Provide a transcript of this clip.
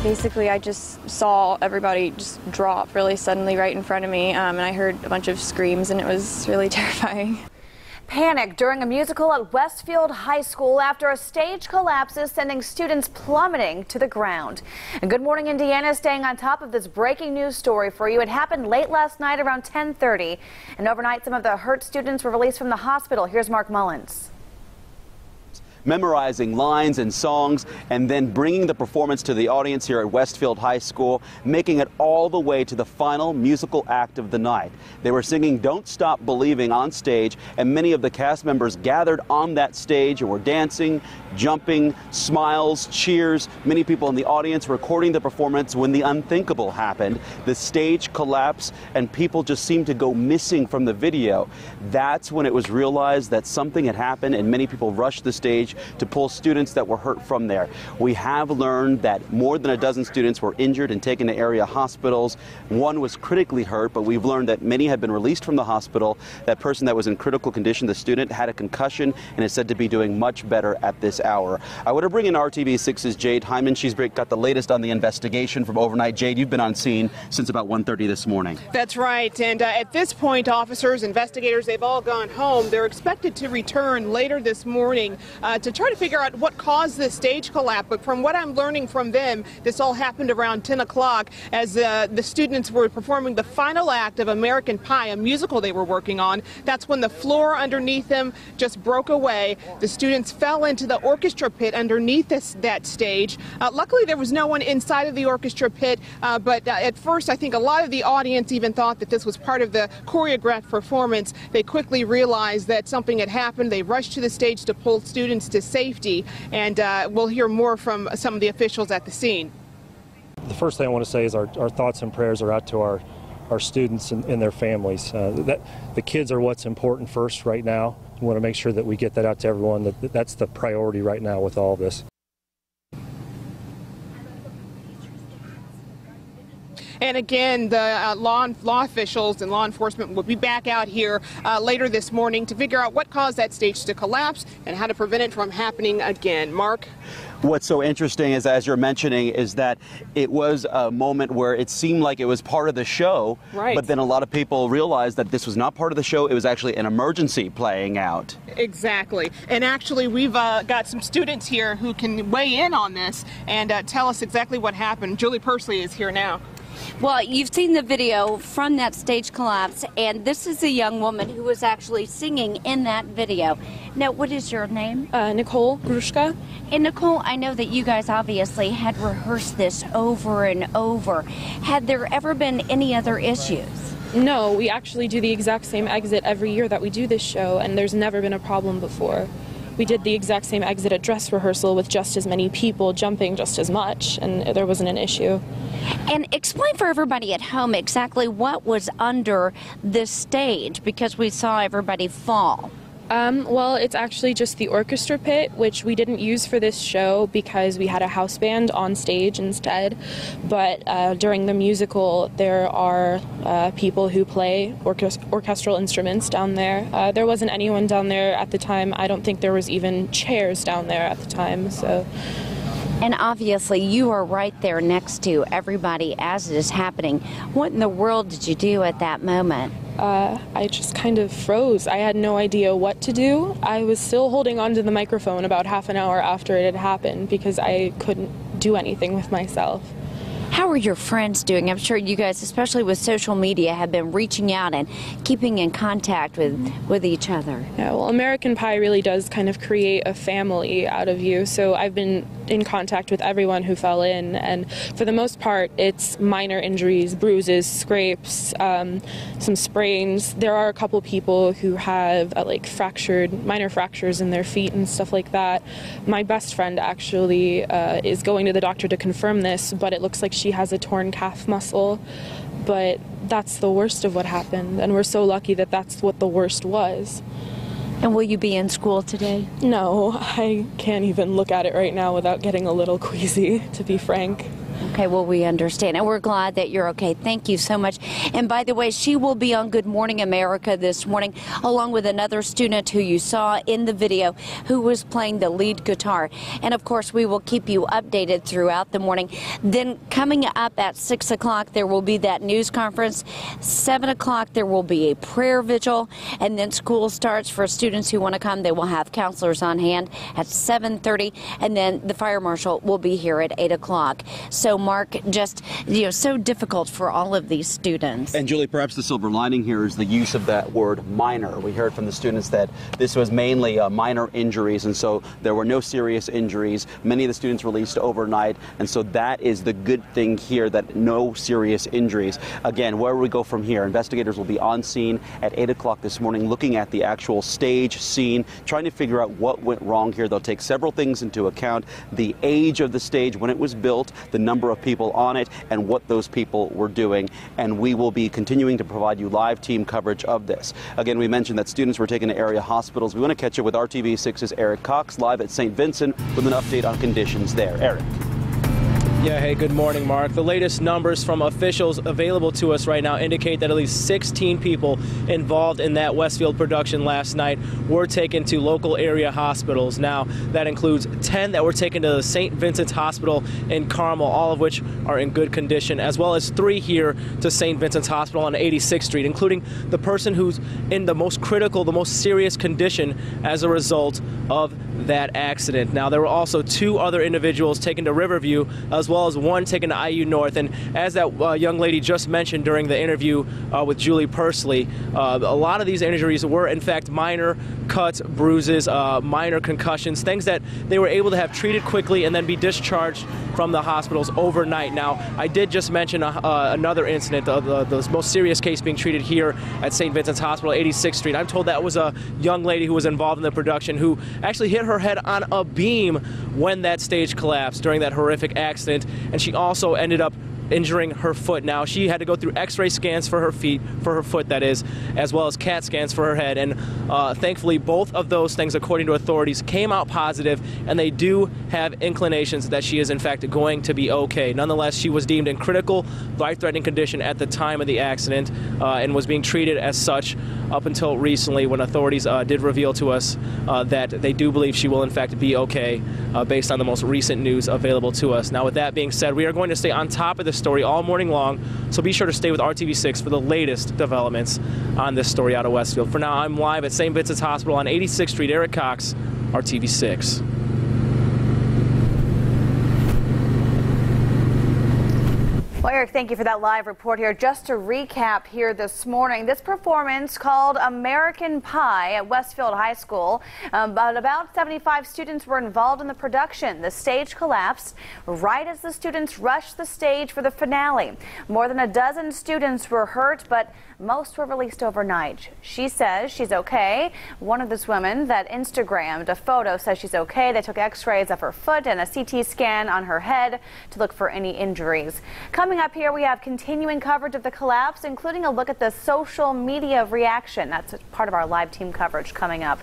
Basically, I just saw everybody just drop really suddenly right in front of me, and I heard a bunch of screams, and it was really terrifying. Panic during a musical at Westfield High School after a stage collapses, sending students plummeting to the ground. And Good Morning Indiana is staying on top of this breaking news story for you. It happened late last night around 10:30, and overnight some of the hurt students were released from the hospital. Here's Mark Mullins. Memorizing lines and songs and then bringing the performance to the audience here at Westfield High School, making it all the way to the final musical act of the night. They were singing Don't Stop Believing on stage, and many of the cast members gathered on that stage and were dancing, jumping, smiles, cheers. Many people in the audience recording the performance when the unthinkable happened. The stage collapsed and people just seemed to go missing from the video. That's when it was realized that something had happened, and many people rushed the stage to pull students that were hurt from there. We have learned that more than a dozen students were injured and taken to area hospitals. One was critically hurt, but we've learned that many have been released from the hospital. That person that was in critical condition, the student, had a concussion and is said to be doing much better at this hour. I want to bring in RTV6's Jade Hyman. She's got the latest on the investigation from overnight. Jade, you've been on scene since about 1:30 this morning. That's right. And at this point, officers, investigators, they've all gone home. They're expected to return later this morning to try to figure out what caused this stage collapse. But from what I'm learning from them, this all happened around 10 o'clock as the students were performing the final act of American Pie, a musical they were working on. That's when the floor underneath them just broke away. The students fell into the orchestra pit underneath that stage. Luckily, there was no one inside of the orchestra pit, but at first, I think a lot of the audience even thought that this was part of the choreographed performance. They quickly realized that something had happened. They rushed to the stage to pull students to safety, and we'll hear more from some of the officials at the scene. The first thing I want to say is our thoughts and prayers are out to our students and their families. The kids are what's important first right now. We want to make sure that we get that out to everyone. That's the priority right now with all this. And again, the law officials and law enforcement will be back out here later this morning to figure out what caused that stage to collapse and how to prevent it from happening again. Mark? What's so interesting is, as you're mentioning, is that it was a moment where it seemed like it was part of the show, right. But then a lot of people realized that this was not part of the show. It was actually an emergency playing out. Exactly. And actually, we've got some students here who can weigh in on this and tell us exactly what happened. Julie Persley is here now. Well, you've seen the video from that stage collapse, and this is a young woman who was actually singing in that video. Now, what is your name? Nicole Grushka. And Nicole, I know that you guys obviously had rehearsed this over and over. Had there ever been any other issues? No, we actually do the exact same exit every year that we do this show, and there's never been a problem before. We did the exact same exit at dress rehearsal with just as many people jumping just as much, and there wasn't an issue. And explain for everybody at home exactly what was under this stage, because we saw everybody fall. Well, it's actually just the orchestra pit, which we didn't use for this show because we had a house band on stage instead. But during the musical, there are people who play orchestral instruments down there. There wasn't anyone down there at the time. I don't think there was even chairs down there at the time. So. And obviously, you are right there next to everybody as it is happening. What in the world did you do at that moment? I just kind of froze. I had no idea what to do. I was still holding onto the microphone about half an hour after it had happened because I couldn't do anything with myself. How are your friends doing? I'm sure you guys, especially with social media, have been reaching out and keeping in contact with each other. Yeah, well, American Pie really does kind of create a family out of you. So I've been in contact with everyone who fell in, and for the most part, it's minor injuries, bruises, scrapes, some sprains. There are a couple people who have minor fractures in their feet and stuff like that. My best friend actually is going to the doctor to confirm this, but it looks like she has a torn calf muscle. But that's the worst of what happened, and we're so lucky that that's what the worst was. And will you be in school today? No, I can't even look at it right now without getting a little queasy, to be frank. Okay, well, we understand, and we're glad that you're okay. Thank you so much. And by the way, she will be on Good Morning America this morning, along with another student who you saw in the video who was playing the lead guitar. And of course, we will keep you updated throughout the morning. Then coming up at 6 o'clock, there will be that news conference. 7 o'clock, there will be a prayer vigil, and then school starts for students who want to come. They will have counselors on hand at 7:30, and then the fire marshal will be here at 8 o'clock. So, Mark, just, so difficult for all of these students. And Julie, perhaps the silver lining here is the use of that word minor. We heard from the students that this was mainly minor injuries, and so there were no serious injuries. Many of the students released overnight, and so that is the good thing here, that no serious injuries. Again, where we go from here, investigators will be on scene at 8 o'clock this morning looking at the actual stage scene, trying to figure out what went wrong here. They'll take several things into account: the age of the stage when it was built, the number of people on it, and what those people were doing. And we will be continuing to provide you live team coverage of this. Again, we mentioned that students were taken to area hospitals. We want to catch up with RTV6's Eric Cox live at St. Vincent with an update on conditions there. Eric. Yeah, hey, good morning, Mark. The latest numbers from officials available to us right now indicate that at least 16 people involved in that Westfield production last night were taken to local area hospitals. Now, that includes 10 that were taken to the St. Vincent's Hospital in Carmel, all of which are in good condition, as well as 3 here to St. Vincent's Hospital on 86th Street, including the person who's in the most critical, the most serious condition as a result of that accident. Now, there were also 2 other individuals taken to Riverview, as well as 1 taken to IU North. And as that young lady just mentioned during the interview with Julie Pursley, a lot of these injuries were in fact minor cuts, bruises, minor concussions, things that they were able to have treated quickly and then be discharged from the hospitals overnight. Now, I did just mention another incident, the most serious case being treated here at St. Vincent's Hospital, 86th Street. I'm told that was a young lady who was involved in the production who actually hit her head on a beam when that stage collapsed during that horrific accident, and she also ended up injuring her foot. Now, she had to go through x-ray scans for her foot, that is, as well as CAT scans for her head, and thankfully both of those things, according to authorities, came out positive, and they do have inclinations that she is in fact going to be okay. Nonetheless, she was deemed in critical, life-threatening condition at the time of the accident and was being treated as such up until recently, when authorities did reveal to us that they do believe she will in fact be okay based on the most recent news available to us. Now, with that being said, we are going to stay on top of this story all morning long, so be sure to stay with RTV6 for the latest developments on this story out of Westfield. For now, I'm live at St. Vincent's Hospital on 86th Street. Eric Cox, RTV6. Well, Eric, thank you for that live report here. Just to recap here this morning, this performance called American Pie at Westfield High School, but about 75 students were involved in the production. The stage collapsed right as the students rushed the stage for the finale. More than a dozen students were hurt, but most were released overnight. She says she's okay. One of this women that Instagrammed a photo says she's okay. They took x-rays of her foot and a CT scan on her head to look for any injuries. Coming up here, we have continuing coverage of the collapse, including a look at the social media reaction. That's part of our live team coverage coming up.